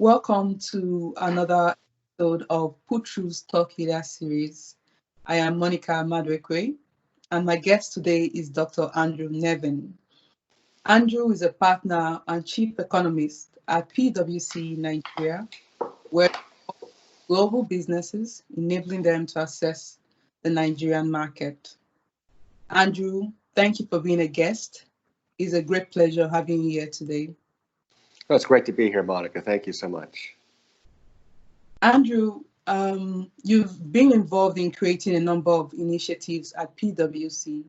Welcome to another episode of Put Through's Talk Leader series. I am Monica Madwekwe, and my guest today is Dr. Andrew Nevin. Andrew is a partner and chief economist at PwC Nigeria, where global businesses, enabling them to access the Nigerian market. Andrew, thank you for being a guest. It's a great pleasure having you here today. Oh, it's great to be here, Monica. Thank you so much. Andrew, you've been involved in creating a number of initiatives at PwC.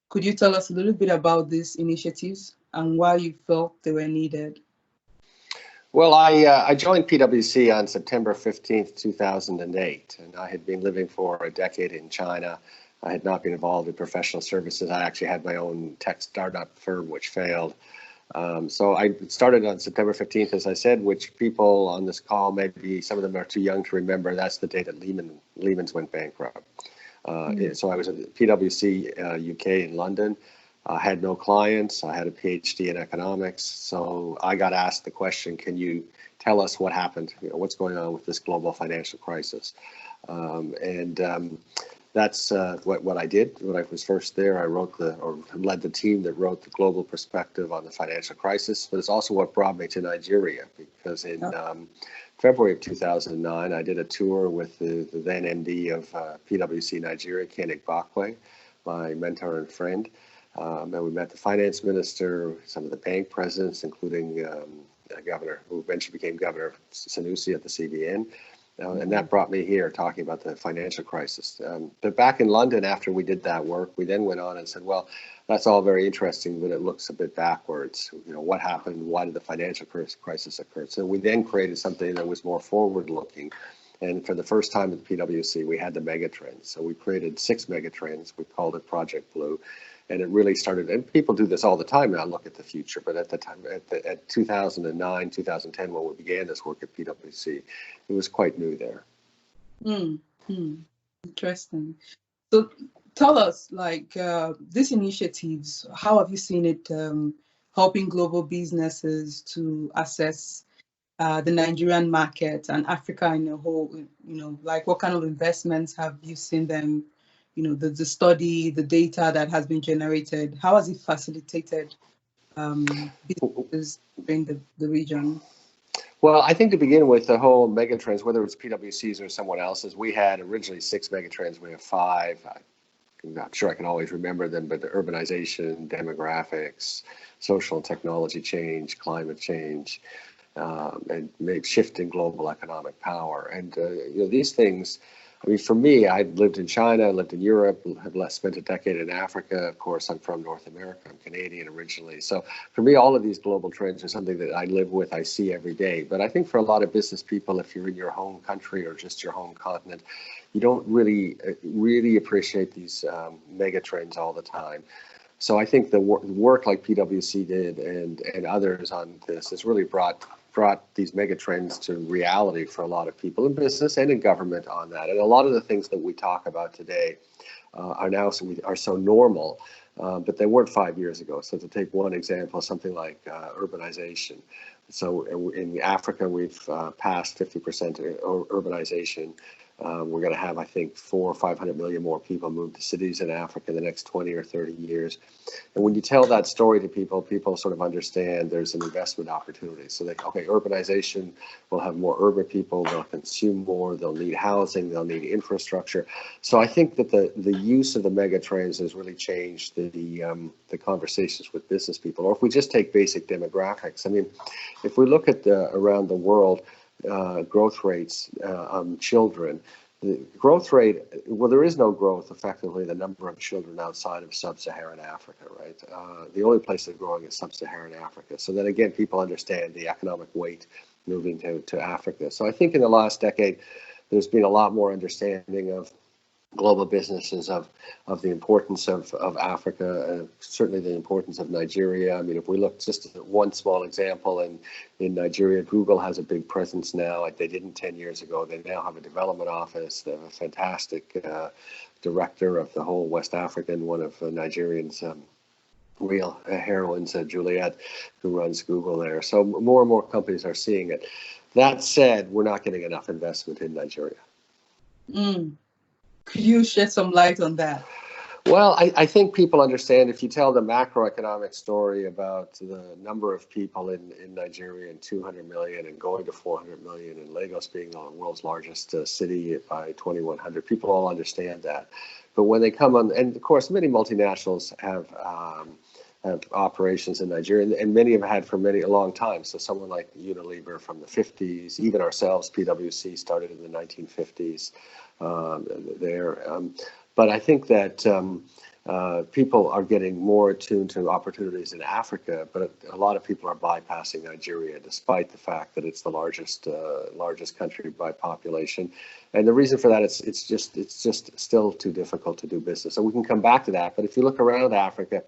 Could you tell us a little bit about these initiatives and why you felt they were needed? Well, I joined PwC on September 15th, 2008, and I had been living for a decade in China. I had not been involved in professional services. I actually had my own tech startup firm, which failed. So I started on September 15th, as I said, which people on this call, maybe some of them are too young to remember. That's the day that Lehman's went bankrupt. So I was at PwC UK in London. I had no clients. I had a PhD in economics. So I got asked the question, can you tell us what happened? What's going on with this global financial crisis? That's what I did. When I was first there, I led the team that wrote the global perspective on the financial crisis. But it's also what brought me to Nigeria, because in February of 2009, I did a tour with the then MD of PwC Nigeria, Koenig Bakwe, my mentor and friend. And we met the finance minister, some of the bank presidents, including a governor who eventually became Governor Sanusi at the CBN. And that brought me here talking about the financial crisis. But back in London, after we did that work, we then went on and said, well, that's all very interesting, but it looks a bit backwards. What happened? Why did the financial crisis occur? So we then created something that was more forward-looking. And for the first time at PwC, we had the megatrends. So we created 6 megatrends. We called it Project Blue. And it really started, and people do this all the time now, look at the future, but at the time, at 2009, 2010, when we began this work at PwC, it was quite new there. Interesting. So tell us, these initiatives, how have you seen it helping global businesses to access the Nigerian market and Africa in a whole? What kind of investments have you seen them? The study, the data that has been generated, how has it facilitated businesses in the region? Well, I think to begin with, the whole megatrends, whether it's PwC's or someone else's, we had originally 6 megatrends. We have 5. I'm not sure I can always remember them, but the urbanization, demographics, social and technology change, climate change, and maybe shifting global economic power. And these things, I mean, for me, I lived in China, I lived in Europe, have spent a decade in Africa. Of course, I'm from North America. I'm Canadian originally. So for me, all of these global trends are something that I live with, I see every day. But I think for a lot of business people, if you're in your home country or just your home continent, you don't really appreciate these mega trends all the time. So I think the work like PwC did and others on this has really brought these mega trends to reality for a lot of people in business and in government on that. And a lot of the things that we talk about today are so normal, but they weren't 5 years ago. So to take one example, something like urbanization. So in Africa, we've passed 50% urbanization. We're going to have, I think, 400 or 500 million more people move to cities in Africa in the next 20 or 30 years. And when you tell that story to people, people sort of understand there's an investment opportunity. So urbanization will have more urban people, they'll consume more, they'll need housing, they'll need infrastructure. So I think that the use of the mega trends has really changed the conversations with business people. Or if we just take basic demographics, I mean, if we look at around the world, growth rates on children, the growth rate, well, there is no growth, effectively, the number of children outside of sub-Saharan Africa, right? The only place they're growing is sub-Saharan Africa. So then again, people understand the economic weight moving to Africa. So I think in the last decade, there's been a lot more understanding of global businesses, of the importance of Africa, certainly the importance of Nigeria. I mean, if we look just at one small example, in Nigeria, Google has a big presence now, like they didn't 10 years ago. They now have a development office. They have a fantastic director of the whole West African, one of Nigerian's real heroines, Juliet, who runs Google there. So more and more companies are seeing it. That said, we're not getting enough investment in Nigeria. Could you shed some light on that? Well, I think people understand if you tell the macroeconomic story about the number of people in Nigeria and 200 million and going to 400 million and Lagos being the world's largest city by 2100, people all understand that. But when they come on, and of course, many multinationals have operations in Nigeria, and many have had for a long time. So someone like Unilever from the 50s, even ourselves, PwC started in the 1950s there. But I think that people are getting more attuned to opportunities in Africa, but a lot of people are bypassing Nigeria, despite the fact that it's the largest country by population. And the reason for that is it's just still too difficult to do business. So we can come back to that. But if you look around Africa,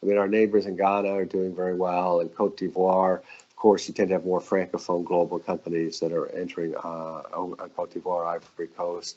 I mean, our neighbors in Ghana are doing very well, and Cote d'Ivoire. Of course, you tend to have more francophone global companies that are entering Cote d'Ivoire, Ivory Coast.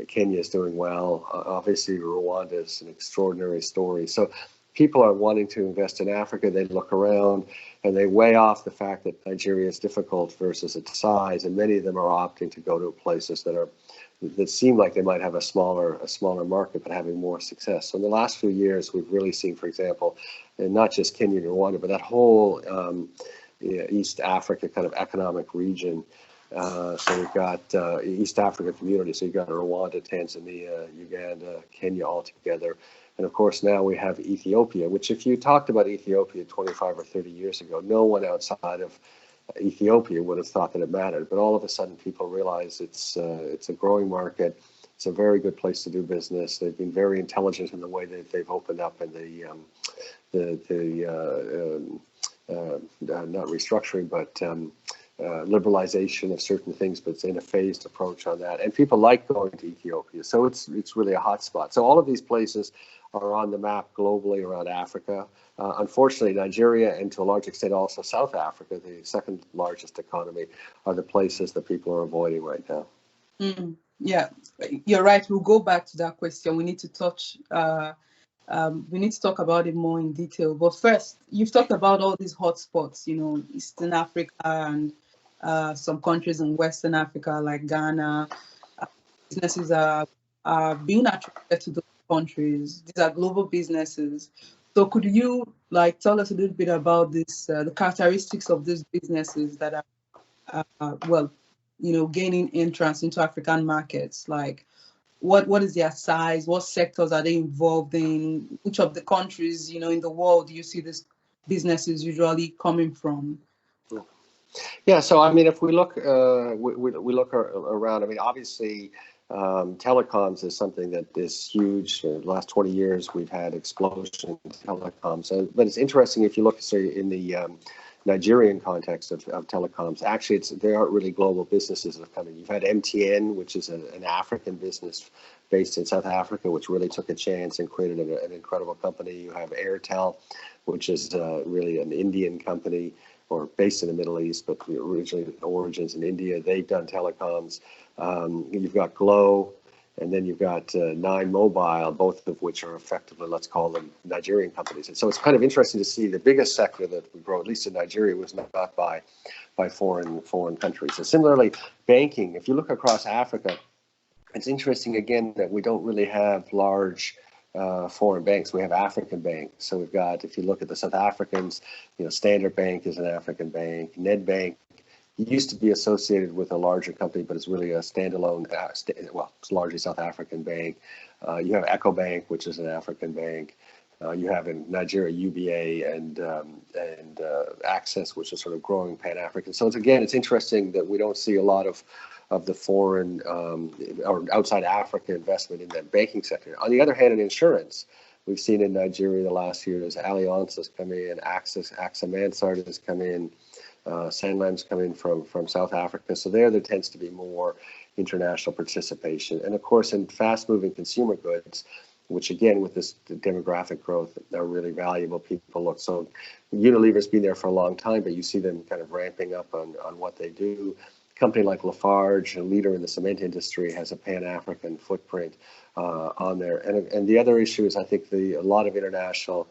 Kenya is doing well. Obviously, Rwanda is an extraordinary story. So people are wanting to invest in Africa. They look around and they weigh off the fact that Nigeria is difficult versus its size, and many of them are opting to go to places that seem like they might have a smaller market, but having more success. So in the last few years, we've really seen, for example, and not just Kenya and Rwanda, but that whole East Africa kind of economic region. So we've got East Africa community. So you've got Rwanda, Tanzania, Uganda, Kenya all together. And of course, now we have Ethiopia, which if you talked about Ethiopia 25 or 30 years ago, no one outside of Ethiopia would have thought that it mattered, but all of a sudden people realize it's a growing market. It's a very good place to do business. They've been very intelligent in the way that they've opened up and not restructuring, but liberalization of certain things, but it's in a phased approach on that. And people like going to Ethiopia, so it's really a hot spot. So all of these places are on the map globally around Africa. Unfortunately, Nigeria and to a large extent also South Africa, the second largest economy, are the places that people are avoiding right now. Yeah, you're right. We'll go back to that question. We need to we need to talk about it more in detail. But first, you've talked about all these hotspots, Eastern Africa and some countries in Western Africa like Ghana. Businesses are being attracted to those countries. These are global businesses. So could you tell us a little bit about this, the characteristics of these businesses that are, gaining entrance into African markets? Like, what is their size? What sectors are they involved in? Which of the countries, in the world do you see these businesses usually coming from? Yeah, so I mean, if we look, we look around. I mean, obviously, telecoms is something that is huge. In the last 20 years, we've had explosion in telecoms. But it's interesting if you look, say, in the Nigerian context of telecoms. Actually, they aren't really global businesses that have come in. You've had MTN, which is an African business based in South Africa, which really took a chance and created an incredible company. You have Airtel, which is really an Indian company, or based in the Middle East, but originally origins in India. They've done telecoms. You've got Glow, and then you've got Nine Mobile, both of which are effectively, let's call them Nigerian companies. And so it's kind of interesting to see the biggest sector that we grow, at least in Nigeria, was not by foreign countries. And similarly, banking, if you look across Africa, it's interesting again that we don't really have large foreign banks. We have African banks. So we've got, if you look at the South Africans, Standard Bank is an African bank. Nedbank used to be associated with a larger company, but it's really a standalone, it's largely South African bank. You have EcoBank, which is an African bank. You have in Nigeria UBA and Access, which is sort of growing Pan-African. So it's interesting that we don't see a lot of the foreign or outside Africa investment in that banking sector. On the other hand, in insurance, we've seen in Nigeria the last few years, Allianz has come in, AXA Mansard has come in, Sanlam's come in from South Africa. So there tends to be more international participation. And of course, in fast-moving consumer goods, which again, with this demographic growth, are really valuable. People look, so Unilever's been there for a long time, but you see them kind of ramping up on what they do. A company like Lafarge, a leader in the cement industry, has a Pan-African footprint on there. And the other issue is, I think, a lot of international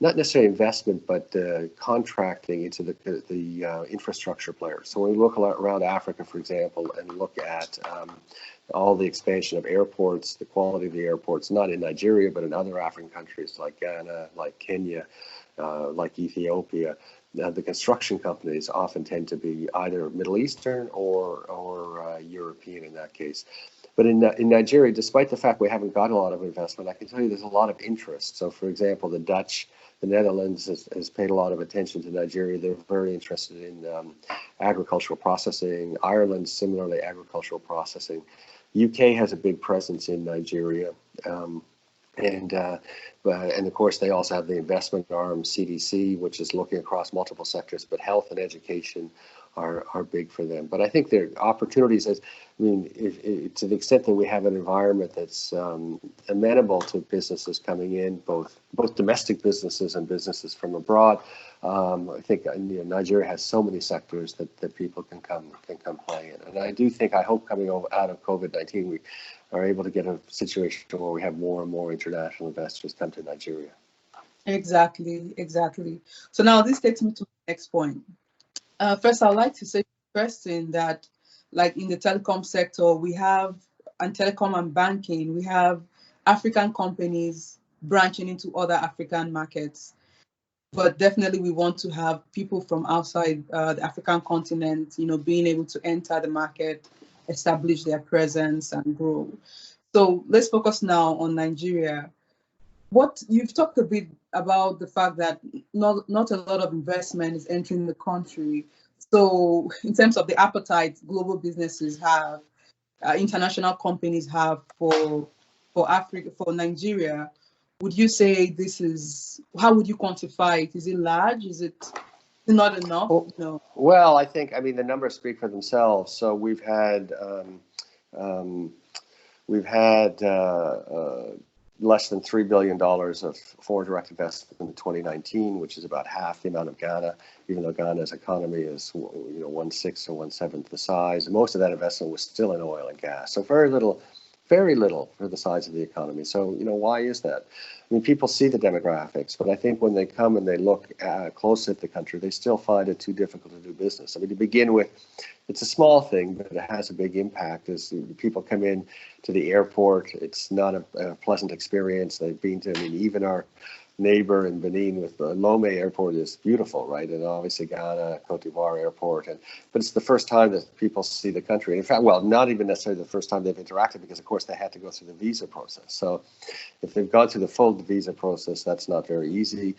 not necessarily investment, but contracting into the infrastructure players. So when we look around Africa, for example, and look at all the expansion of airports, the quality of the airports, not in Nigeria, but in other African countries like Ghana, like Kenya, like Ethiopia, the construction companies often tend to be either Middle Eastern or European in that case. But in Nigeria, despite the fact we haven't got a lot of investment, I can tell you there's a lot of interest. So, for example, the Netherlands has paid a lot of attention to Nigeria. They're very interested in agricultural processing. Ireland, similarly, agricultural processing. UK has a big presence in Nigeria. And of course, they also have the investment arm, CDC, which is looking across multiple sectors, but health and education are big for them. But I think there are opportunities, if to the extent that we have an environment that's amenable to businesses coming in, both domestic businesses and businesses from abroad. I think Nigeria has so many sectors that people can come play in. And I hope coming out of COVID-19, we are able to get a situation where we have more and more international investors come to Nigeria. Exactly. So now this takes me to the next point. First, I'd like to say interesting that, like in the telecom sector, and telecom and banking, we have African companies branching into other African markets. But definitely we want to have people from outside the African continent, being able to enter the market, establish their presence and grow. So let's focus now on Nigeria. You've talked a bit about the fact that not a lot of investment is entering the country. So in terms of the appetite global businesses have, international companies have for Africa, for Nigeria, would you say how would you quantify it? Is it large? Is it not enough? No. Well, I think, the numbers speak for themselves. So we've had less than $3 billion of foreign direct investment in 2019, which is about half the amount of Ghana, even though Ghana's economy is 1/6 or 1/7 the size. And most of that investment was still in oil and gas. So very little for the size of the economy. So, why is that? People see the demographics, but I think when they come and they look close at the country, they still find it too difficult to do business. To begin with, it's a small thing, but it has a big impact. As people come in to the airport, it's not a pleasant experience. They've been to, even our neighbor in Benin with the Lome airport is beautiful, right? And obviously Ghana, Cote d'Ivoire airport. But it's the first time that people see the country. In fact, well, not even necessarily the first time they've interacted, because of course they had to go through the visa process. So if they've gone through the full visa process, that's not very easy.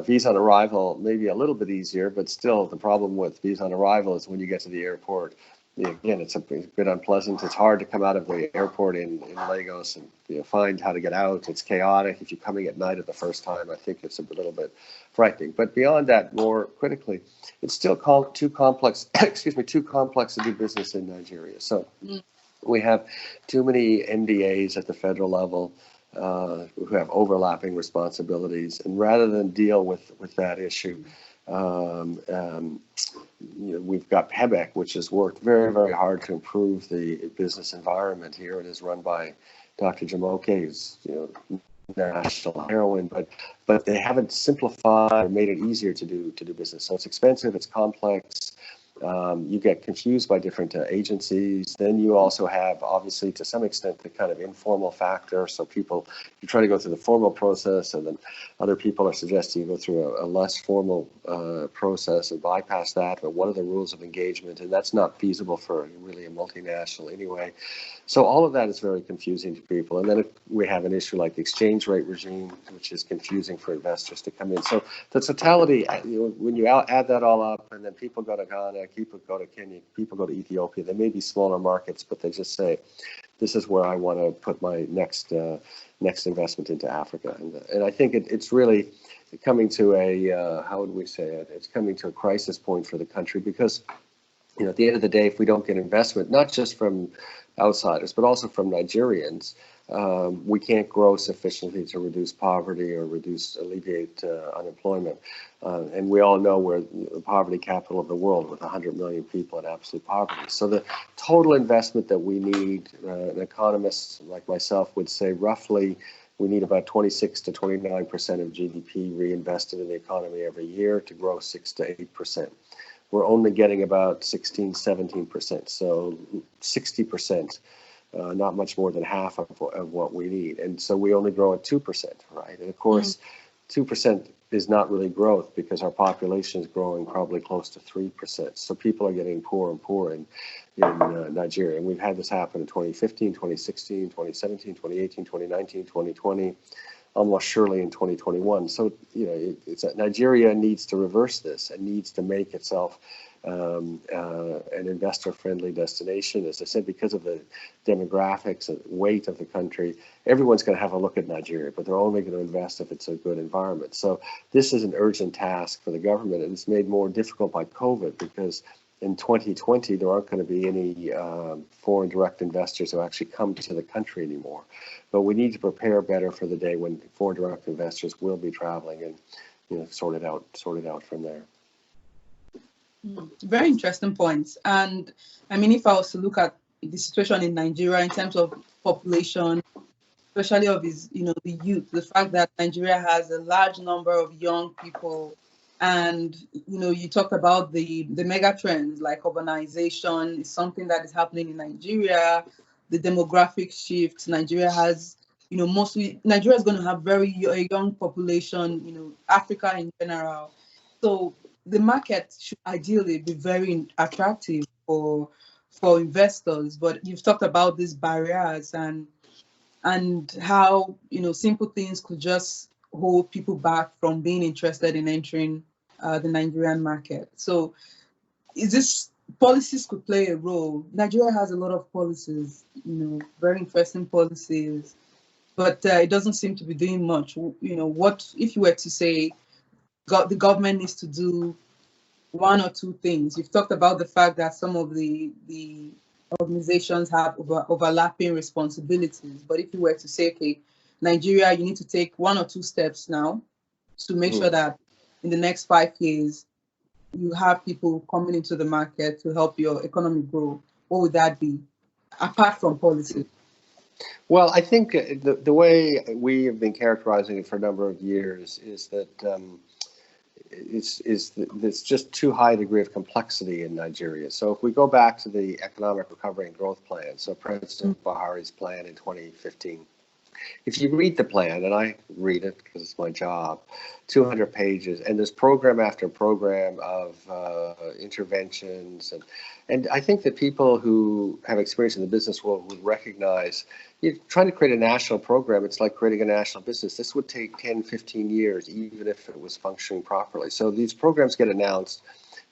Visa on arrival, maybe a little bit easier, but still the problem with visa on arrival is when you get to the airport, again, it's a bit unpleasant. It's hard to come out of the airport in Lagos and find how to get out. It's chaotic. If you're coming at night at the first time, I think it's a little bit frightening. But beyond that, more critically, it's still too complex. Too complex to do business in Nigeria. So we have too many MDAs at the federal level who have overlapping responsibilities, and rather than deal with that issue, we've got PEBEC, which has worked very, very hard to improve the business environment here. It is run by Dr. Jamoke, who's national heroine, but they haven't simplified or made it easier to do business. So it's expensive, it's complex. You get confused by different agencies. Then you also have, obviously, to some extent, the kind of informal factor. So you try to go through the formal process, and then other people are suggesting you go through a less formal process and bypass that. But what are the rules of engagement? And that's not feasible for really a multinational anyway. So all of that is very confusing to people. And then we have an issue like the exchange rate regime, which is confusing for investors to come in. So the totality, when you add that all up, and then people go to Ghana, people go to Kenya, people go to Ethiopia, they may be smaller markets, but they just say, this is where I want to put my next investment into Africa. And I think it's really coming to how would we say it? It's coming to a crisis point for the country, because at the end of the day, if we don't get investment, not just from outsiders, but also from Nigerians, we can't grow sufficiently to reduce poverty or alleviate unemployment. And we all know we're the poverty capital of the world, with 100 million people in absolute poverty. So the total investment that we need, an economist like myself would say roughly We need about 26 to 29% of GDP reinvested in the economy every year to grow 6 to 8%. We're only getting about 16, 17%, so 60%, not much more than half of what we need. And so we only grow at 2%, right? And of course, 2% is not really growth because our population is growing probably close to 3%. So people are getting poorer and poorer in Nigeria. And we've had this happen in 2015, 2016, 2017, 2018, 2019, 2020, almost surely in 2021. So, Nigeria needs to reverse this and needs to make itself an investor-friendly destination. As I said, because of the demographics and weight of the country, everyone's going to have a look at Nigeria, but they're only going to invest if it's a good environment. So this is an urgent task for the government, and it's made more difficult by COVID because in 2020, there aren't going to be any foreign direct investors who actually come to the country anymore. But we need to prepare better for the day when foreign direct investors will be traveling and sort it out from there. Very interesting points. And I mean, if I was to look at the situation in Nigeria in terms of population, especially of the youth, the fact that Nigeria has a large number of young people, and you talked about the mega trends like urbanization is something that is happening in Nigeria, the demographic shift. Nigeria has, Nigeria is going to have a young population, Africa in general. So the market should ideally be very attractive for investors, but you've talked about these barriers and how simple things could just hold people back from being interested in entering the Nigerian market. So is this policies could play a role? Nigeria has a lot of policies, very interesting policies, but it doesn't seem to be doing much. What if you were to say the government needs to do one or two things? You've talked about the fact that some of the organizations have overlapping responsibilities, but if you were to say, okay, Nigeria, you need to take one or two steps now to make sure that in the next 5 years you have people coming into the market to help your economy grow, what would that be apart from policy? Well, I think the way we have been characterizing it for a number of years is that it's just too high a degree of complexity in Nigeria. So if we go back to the Economic Recovery and Growth Plan, so President Buhari's plan in 2015, if you read the plan, and I read it because it's my job, 200 pages, and there's program after program of interventions, and I think that people who have experience in the business world would recognize you're trying to create a national program. It's like creating a national business. This would take 10, 15 years, even if it was functioning properly. So these programs get announced,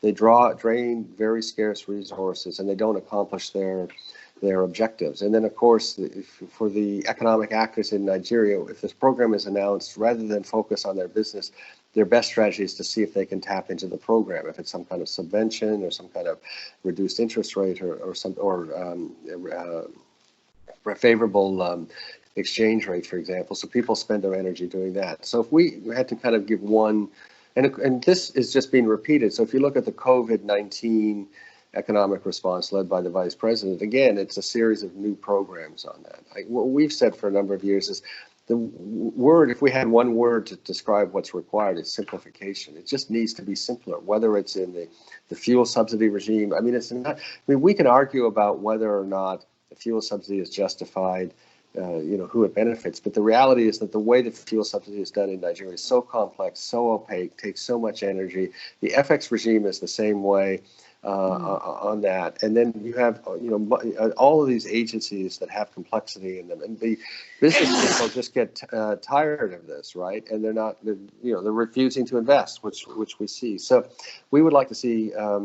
they drain very scarce resources, and they don't accomplish their objectives. And then, of course, for the economic actors in Nigeria, if this program is announced, rather than focus on their business, their best strategy is to see if they can tap into the program, if it's some kind of subvention or some kind of reduced interest rate or favorable exchange rate, for example. So people spend their energy doing that. So if we had to kind of give one, and this is just being repeated. So if you look at the COVID-19 economic response led by the vice president, again, it's a series of new programs on that. What we've said for a number of years is the word, if we had one word to describe what's required, is simplification. It just needs to be simpler, whether it's in the fuel subsidy regime. I mean, we can argue about whether or not the fuel subsidy is justified, who it benefits. But the reality is that the way that fuel subsidy is done in Nigeria is so complex, so opaque, takes so much energy. The FX regime is the same way. On that, and then you have all of these agencies that have complexity in them, and the business people just get tired of this, right? And they're refusing to invest, which we see. So we would like to see a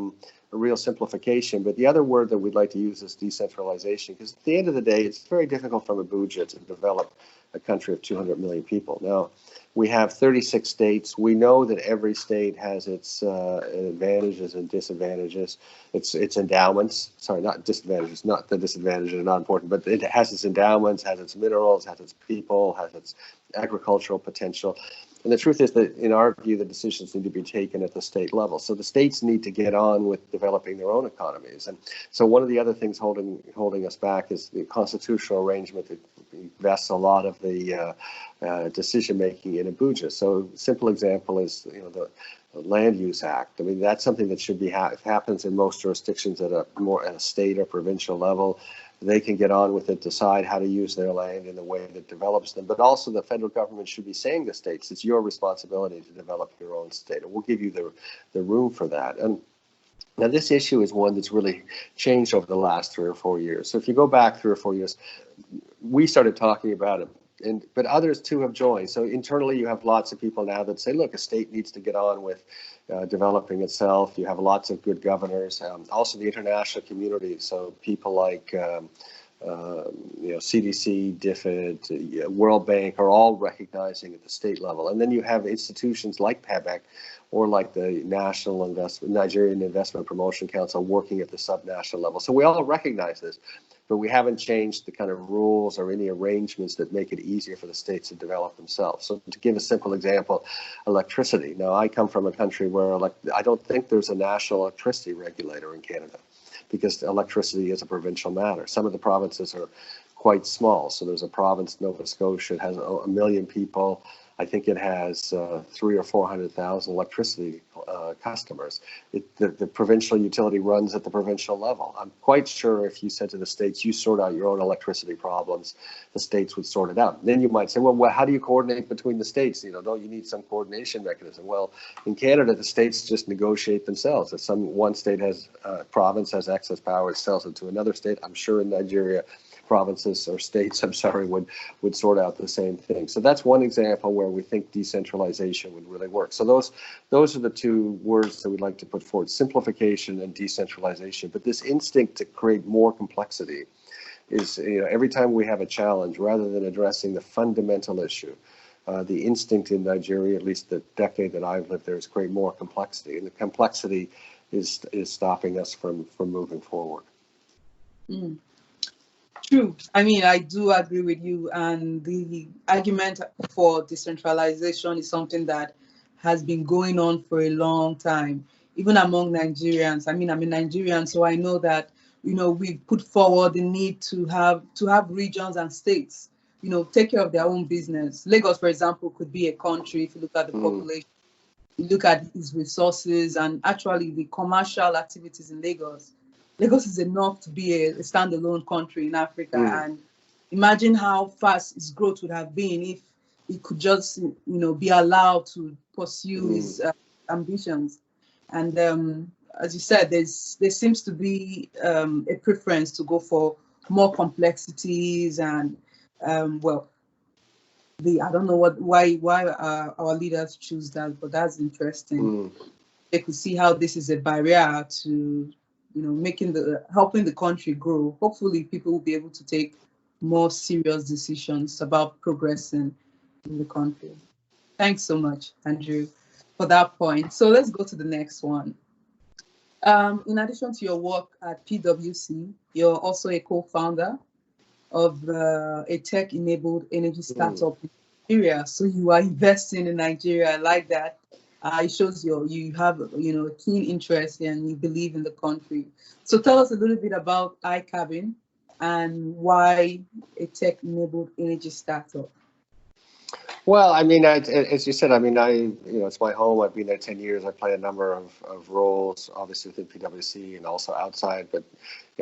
real simplification. But the other word that we'd like to use is decentralization, because at the end of the day, it's very difficult from Abuja to develop a country of 200 million people. Now, we have 36 states. We know that every state has its advantages and disadvantages. Its endowments, sorry, not disadvantages, not the disadvantages are not important, but it has its endowments, has its minerals, has its people, has its agricultural potential. And the truth is that, in our view, the decisions need to be taken at the state level. So the states need to get on with developing their own economies. And so one of the other things holding us back is the constitutional arrangement that invests a lot of the decision making in Abuja. So a simple example is, the Land Use Act. I mean, that's something that should be happens in most jurisdictions at a state or provincial level. They can get on with it, decide how to use their land in the way that develops them. But also the federal government should be saying to states, it's your responsibility to develop your own state, and we'll give you the room for that. And now this issue is one that's really changed over the last 3 or 4 years. So if you go back 3 or 4 years, we started talking about it, but others too have joined. So internally, you have lots of people now that say, look, a state needs to get on with developing itself. You have lots of good governors. Also the international community, so people like CDC, DFID, World Bank are all recognizing at the state level. And then you have institutions like PEBEC or like the Nigerian Investment Promotion Council working at the subnational level. So we all recognize this, but we haven't changed the kind of rules or any arrangements that make it easier for the states to develop themselves. So to give a simple example, electricity. Now, I come from a country where I don't think there's a national electricity regulator in Canada, because electricity is a provincial matter. Some of the provinces are quite small. So there's a province, Nova Scotia, it has 1 million people. I think it has 300,000 or 400,000 electricity customers. The provincial utility runs at the provincial level. I'm quite sure if you said to the states, you sort out your own electricity problems, the states would sort it out. Then you might say, well, how do you coordinate between the states? Don't you need some coordination mechanism? Well, in Canada, the states just negotiate themselves. If one state province has excess power, it sells it to another state. I'm sure in Nigeria, provinces or states, would sort out the same thing. So that's one example where we think decentralization would really work. So those are the two words that we'd like to put forward: simplification and decentralization. But this instinct to create more complexity is, every time we have a challenge, rather than addressing the fundamental issue, the instinct in Nigeria, at least the decade that I've lived there, is create more complexity, and the complexity is stopping us from moving forward. Mm. True. I mean, I do agree with you. And the argument for decentralization is something that has been going on for a long time, even among Nigerians. I mean, I'm a Nigerian, so I know that, we put forward the need to have regions and states, take care of their own business. Lagos, for example, could be a country if you look at the population, you look at its resources, and actually the commercial activities in Lagos. Lagos is enough to be a standalone country in Africa. And imagine how fast its growth would have been if it could just, be allowed to pursue his ambitions. And as you said, there seems to be a preference to go for more complexities and, I don't know why our leaders choose that, but that's interesting. They could see how this is a barrier to, helping the country grow. Hopefully, people will be able to take more serious decisions about progressing in the country. Thanks so much, Andrew, for that point. So let's go to the next one. In addition to your work at PwC, you're also a co-founder of a tech-enabled energy startup in Nigeria. So you are investing in Nigeria. I like that. It shows you have a keen interest and you believe in the country. So tell us a little bit about iCabin and why a tech-enabled energy startup. Well, I mean, as you said, I mean, it's my home. I've been there 10 years. I play a number of roles, obviously within PwC and also outside. But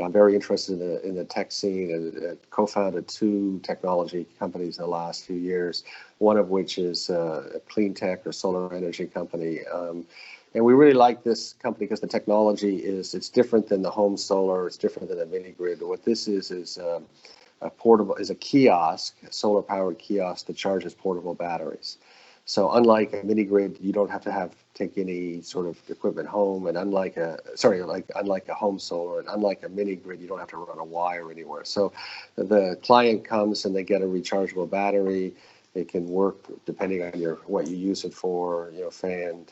I'm very interested in the tech scene, and co-founded 2 technology companies in the last few years. One of which is a clean tech or solar energy company. And we really like this company because the technology it's different than the home solar. It's different than a mini grid. What this is a kiosk, a solar powered kiosk that charges portable batteries. So unlike a mini grid, you don't have to take any sort of equipment home, and unlike a home solar, and unlike a mini grid, you don't have to run a wire anywhere. So the client comes and they get a rechargeable battery. It can work depending on what you use it for, fan,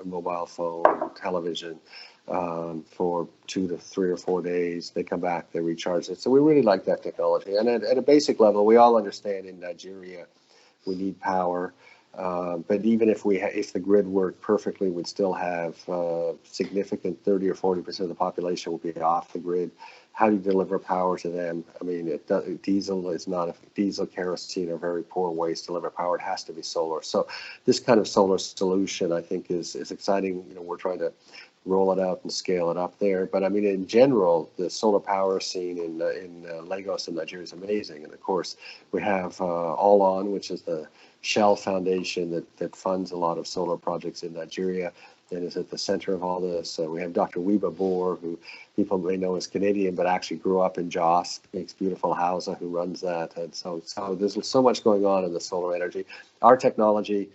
mobile phone, television, for 2 to 3 or 4 days. They come back, they recharge it. So we really like that technology. And at a basic level, we all understand in Nigeria, we need power. But even if if the grid worked perfectly, we'd still have significant 30 or 40% of the population will be off the grid. How do you deliver power to them? I mean, diesel is not diesel, kerosene are very poor ways to deliver power. It has to be solar. So this kind of solar solution, I think, is exciting. You know, we're trying to roll it out and scale it up there. But I mean, in general, the solar power scene in Lagos and Nigeria is amazing. And of course, we have All On, which is the Shell Foundation that funds a lot of solar projects in Nigeria and is at the center of all this. We have Dr. Wiba Boer, who people may know as Canadian, but actually grew up in Jos, makes beautiful houses, who runs that. And so there's so much going on in the solar energy. Our technology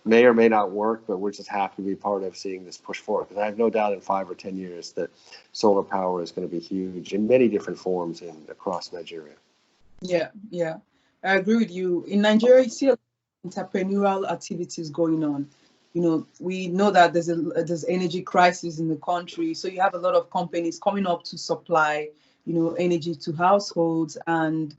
may or may not work, but we're just happy to be part of seeing this push forward. Because I have no doubt in 5 or 10 years that solar power is going to be huge in many different forms across Nigeria. Yeah, yeah, I agree with you. In Nigeria, you see a lot of entrepreneurial activities going on. You know, we know that there's energy crisis in the country, so you have a lot of companies coming up to supply, you know, energy to households. And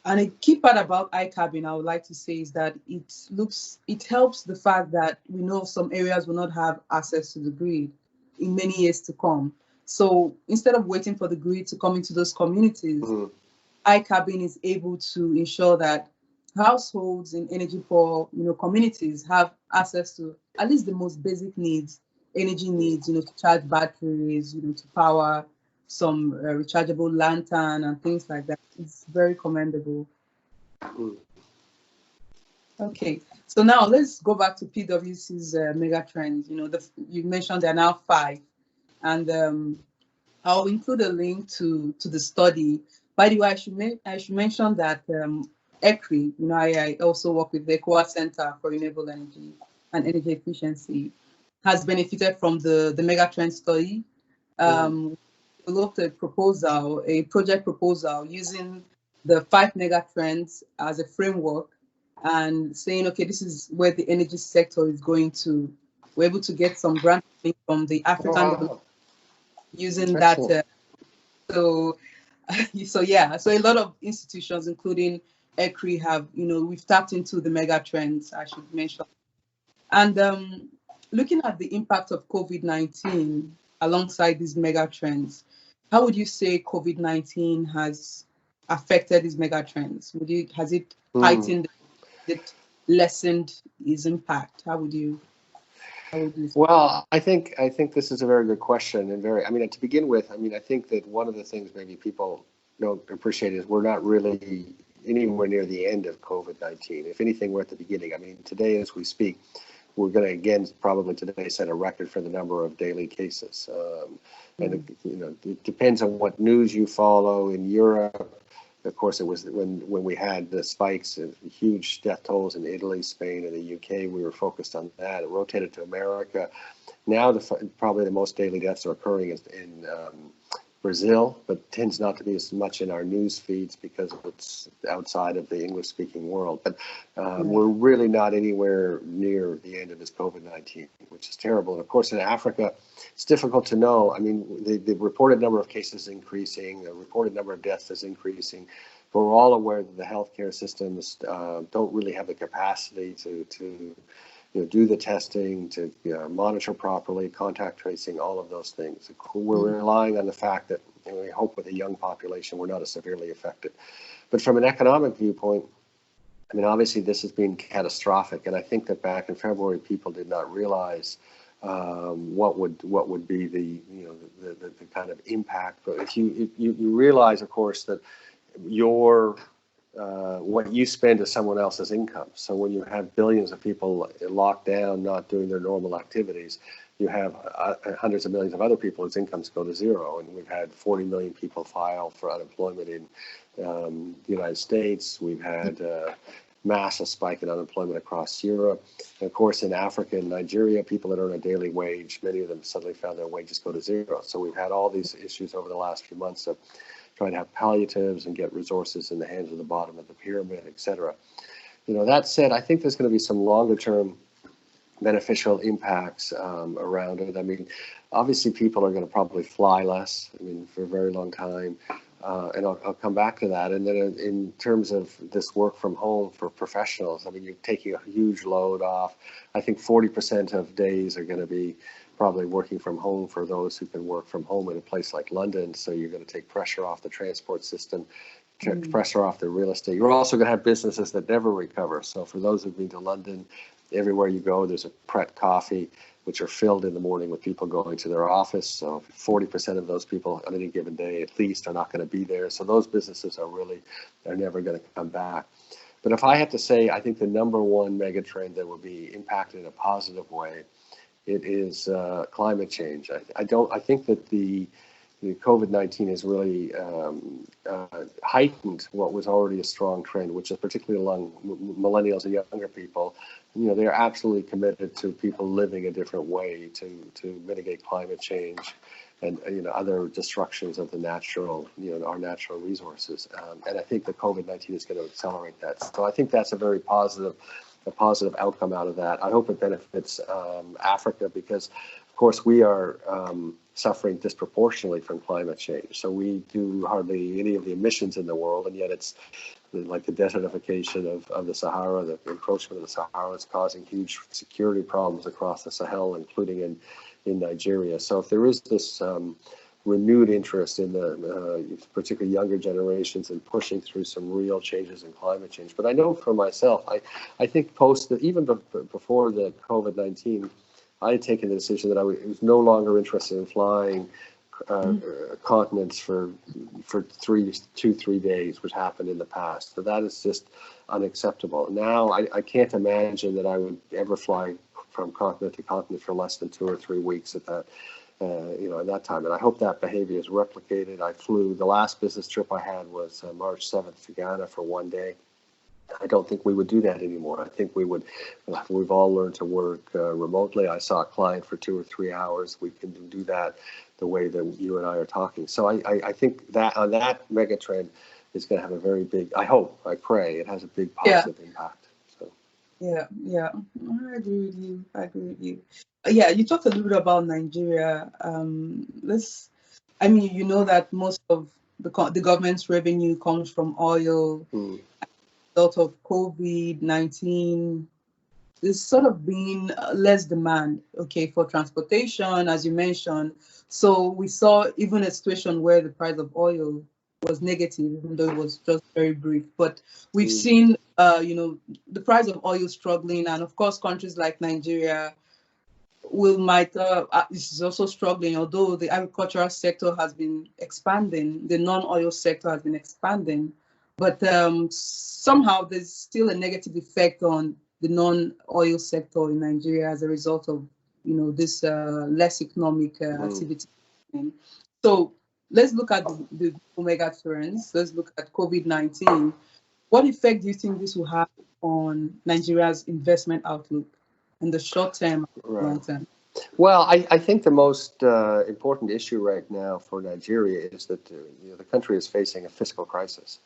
a key part about iCabin, I would like to say, is that it helps the fact that we know some areas will not have access to the grid in many years to come. So instead of waiting for the grid to come into those communities, iCabin is able to ensure that households in energy poor, you know, communities have access to at least the most basic needs, energy needs, you know, to charge batteries, you know, to power some rechargeable lantern and things like that. It's very commendable. Okay, so now let's go back to PwC's mega trends. You know, you mentioned there are now 5, and I'll include a link to the study. By the way, I should mention that ECRI, you know, I also work with the ECOWA Center for Renewable Energy and Energy Efficiency, has benefited from the Megatrend study. Developed a project proposal using the 5 megatrends as a framework and saying, okay, this is where the energy sector is going to. We're able to get some grant from the African Development using that. So a lot of institutions, including ECRI, have, you know, we've tapped into the mega trends, I should mention. And looking at the impact of COVID-19 alongside these mega trends, how would you say COVID-19 has affected these mega trends? Has it heightened, it lessened its impact? How would you Well, I think this is a very good question, and I mean, to begin with, I mean, I think that one of the things maybe people don't appreciate is we're not really anywhere near the end of COVID-19. If anything, we're at the beginning. I mean, today as we speak, we're going to again probably today set a record for the number of daily cases. And you know, it depends on what news you follow. In Europe, of course, it was when we had the spikes and huge death tolls in Italy, Spain, and the UK. We were focused on that. It rotated to America. Now, probably the most daily deaths are occurring in Brazil, but tends not to be as much in our news feeds because it's outside of the English-speaking world. But we're really not anywhere near the end of this COVID-19, which is terrible. And of course, in Africa, it's difficult to know. I mean, the reported number of cases is increasing, the reported number of deaths is increasing, but we're all aware that the healthcare systems don't really have the capacity to you know, do the testing, to monitor properly, contact tracing, all of those things. We're relying on the fact that, you know, we hope with a young population we're not as severely affected. But from an economic viewpoint, I mean, obviously this has been catastrophic, and I think that back in February people did not realize what would be the kind of impact. But if you realize, of course, that what you spend is someone else's income. So when you have billions of people locked down, not doing their normal activities, you have hundreds of millions of other people whose incomes go to zero. And we've had 40 million people file for unemployment in the United States. We've had massive spike in unemployment across Europe. And of course, in Africa and Nigeria, people that earn a daily wage, many of them suddenly found their wages go to zero. So we've had all these issues over the last few months of trying to have palliatives and get resources in the hands of the bottom of the pyramid, et cetera. You know, that said, I think there's going to be some longer term beneficial impacts around it. I mean, obviously people are going to probably fly less, I mean, for a very long time. And I'll come back to that. And then in terms of this work from home for professionals, I mean, you're taking a huge load off. I think 40% of days are going to be probably working from home for those who can work from home in a place like London. So you're going to take pressure off the transport system, pressure off the real estate. You're also going to have businesses that never recover. So for those who've been to London, everywhere you go, there's a Pret coffee, which are filled in the morning with people going to their office. So 40% of those people on any given day at least are not going to be there. So those businesses are never going to come back. But if I had to say, I think the number one megatrend that will be impacted in a positive way, it is climate change. I think that the COVID-19 has really heightened what was already a strong trend, which is particularly among millennials and younger people. You know, they're absolutely committed to people living a different way to mitigate climate change and other destructions of the natural, our natural resources. And I think the COVID-19 is going to accelerate that. So I think that's a very positive outcome out of that. I hope it benefits Africa because, of course, we are suffering disproportionately from climate change. So we do hardly any of the emissions in the world, and yet it's like the desertification of the Sahara, the encroachment of the Sahara is causing huge security problems across the Sahel, including in Nigeria. So if there is this renewed interest in the particularly younger generations in pushing through some real changes in climate change. But I know for myself, I think even before the COVID-19, I had taken the decision that I was no longer interested in flying continents for 3 days, which happened in the past. So that is just unacceptable. Now I can't imagine that I would ever fly from continent to continent for less than 2 or 3 weeks at that. At that time, and I hope that behavior is replicated. The last business trip I had was March 7th to Ghana for 1 day. I don't think we would do that anymore. I think we've all learned to work remotely. I saw a client for 2 or 3 hours. We can do that the way that you and I are talking. So I think that on that mega trend is going to have a very big, I pray it has a big positive impact. So. Yeah. I agree with you. Yeah, you talked a little bit about Nigeria. You know that most of the government's revenue comes from oil. A lot of COVID-19, there's sort of been less demand, for transportation, as you mentioned. So we saw even a situation where the price of oil was negative, even though it was just very brief. But we've seen, the price of oil struggling, and of course, countries like Nigeria is also struggling. Although the agricultural sector has been expanding, the non-oil sector has been expanding, but somehow there's still a negative effect on the non-oil sector in Nigeria as a result of this less economic activity. So let's look at the mega trends. Let's look at COVID-19. What effect do you think this will have on Nigeria's investment outlook in the short term and long term? Well, I think the most important issue right now for Nigeria is that the country is facing a fiscal crisis.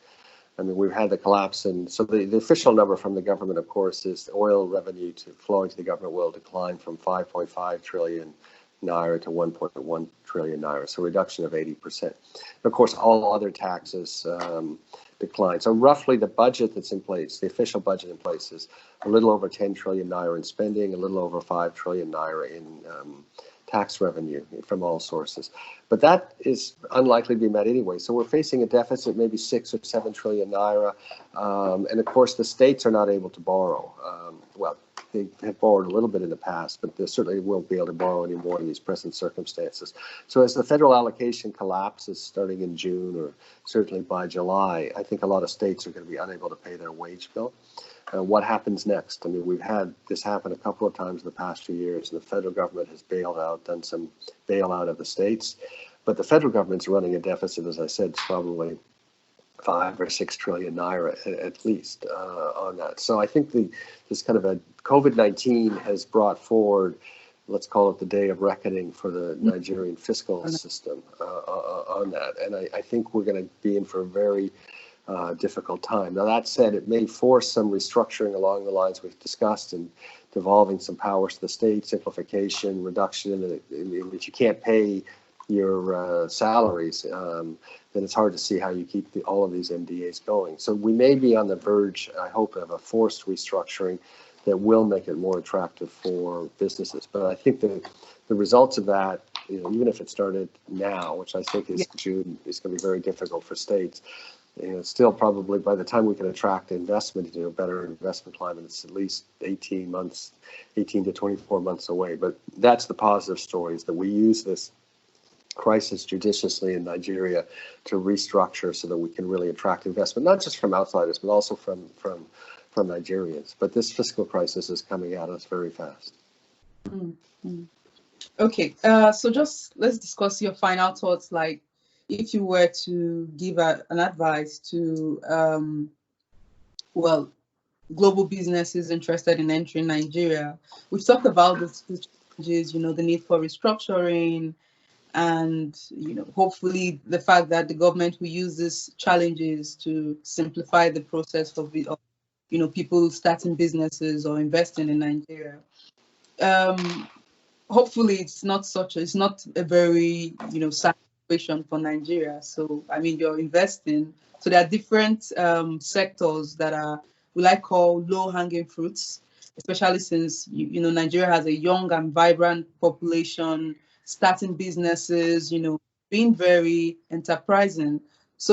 I mean, we've had the collapse, and so the official number from the government, of course, is the oil revenue flowing to the government will decline from 5.5 trillion naira to 1.1 trillion naira, so a reduction of 80%. Of course, all other taxes decline. So roughly the budget that's in place, the official budget in place, is a little over 10 trillion naira in spending, a little over 5 trillion naira in tax revenue from all sources. But that is unlikely to be met anyway. So we're facing a deficit, maybe 6 or 7 trillion naira. And of course, the states are not able to borrow. Well, they have borrowed a little bit in the past, but they certainly won't be able to borrow anymore in these present circumstances. So as the federal allocation collapses starting in June or certainly by July, I think a lot of states are going to be unable to pay their wage bill. What happens next? I mean, we've had this happen a couple of times in the past few years, and the federal government has done some bailout of the states. But the federal government's running a deficit, as I said, probably 5 or 6 trillion naira at least on that. So I think this kind of a COVID-19 has brought forward, let's call it the day of reckoning for the Nigerian fiscal system on that. And I think we're going to be in for a very difficult time. Now, that said, it may force some restructuring along the lines we've discussed and devolving some powers to the state, simplification, reduction in which you can't pay your salaries, then it's hard to see how you keep all of these MDAs going. So we may be on the verge, I hope, of a forced restructuring that will make it more attractive for businesses. But I think the results of that, even if it started now, which I think is June, is going to be very difficult for states. Still probably by the time we can attract investment into a better investment climate, it's at least 18 to 24 months away. But that's the positive story, is that we use this crisis judiciously in Nigeria to restructure so that we can really attract investment, not just from outsiders, but also from Nigerians. But this fiscal crisis is coming at us very fast. Mm-hmm. Okay, so just let's discuss your final thoughts. Like, if you were to give an advice to, global businesses interested in entering Nigeria, we've talked about the challenges, the need for restructuring, and hopefully the fact that the government will use these challenges to simplify the process for people starting businesses or investing in Nigeria. Hopefully it's not a very sad situation for Nigeria. So I mean, you're investing, so there are different sectors that are, we like call low-hanging fruits, especially since Nigeria has a young and vibrant population, starting businesses, being very enterprising.